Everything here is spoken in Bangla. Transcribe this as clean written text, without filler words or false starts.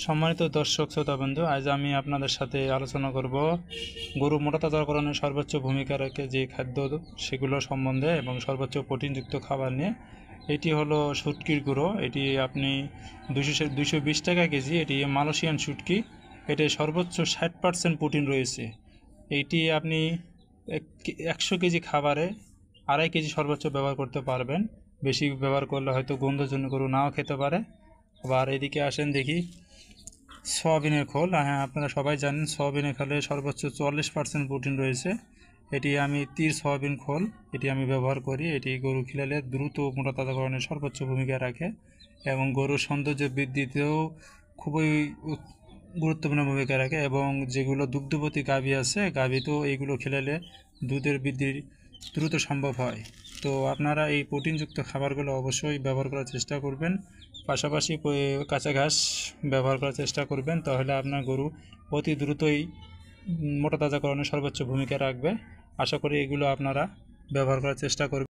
সম্মানিত দর্শক শ্রোতা বন্ধু, আজ আমি আপনাদের সাথে আলোচনা করব গরু মোটা তাজাকরণে সর্বোচ্চ ভূমিকা রাখে যে খাদ্য সেগুলো সম্বন্ধে এবং সর্বোচ্চ প্রোটিনযুক্ত খাবার নিয়ে। এটি হলো শুটকির গুঁড়ো। এটি আপনি 220 টাকা কেজি। এটি মালয়েশিয়ান শুটকি। এতে সর্বোচ্চ 60% প্রোটিন রয়েছে। এইটি আপনি 100 কেজি খাবারে 2.5 কেজি সর্বোচ্চ ব্যবহার করতে পারবেন। বেশি ব্যবহার করলে হয়তো গন্ধজন্য গরু নাও খেতে পারে। আবার এদিকে আসেন দেখি সয়াবিনের খোল। হ্যাঁ, আপনারা সবাই জানেন সয়াবিনের খোলে সর্বোচ্চ 40% প্রোটিন রয়েছে। এটি আমি তীর সয়াবিন খোল এটি আমি ব্যবহার করি। এটি গরু খিলালে দ্রুত মোটা তাজাকরণের সর্বোচ্চ ভূমিকা রাখে এবং গরুর সৌন্দর্য বৃদ্ধিতেও খুবই গুরুত্বপূর্ণ ভূমিকা রাখে। এবং যেগুলো দুগ্ধবতী গাভী আছে, গাভীতেও এইগুলো খিলালে দুধের বৃদ্ধি দ্রুত সম্ভব হয়। তো আপনারা এই প্রোটিনযুক্ত খাবারগুলো অবশ্যই ব্যবহার করার চেষ্টা করবেন। পাশাপাশি কাঁচা ঘাস ব্যবহার করার চেষ্টা করবেন, তাহলে আপনার গরু অতি দ্রুতই মোটা তাজাকরণে সর্বোচ্চ ভূমিকা রাখবে। আশা করি এগুলো আপনারা ব্যবহার করার চেষ্টা করবেন।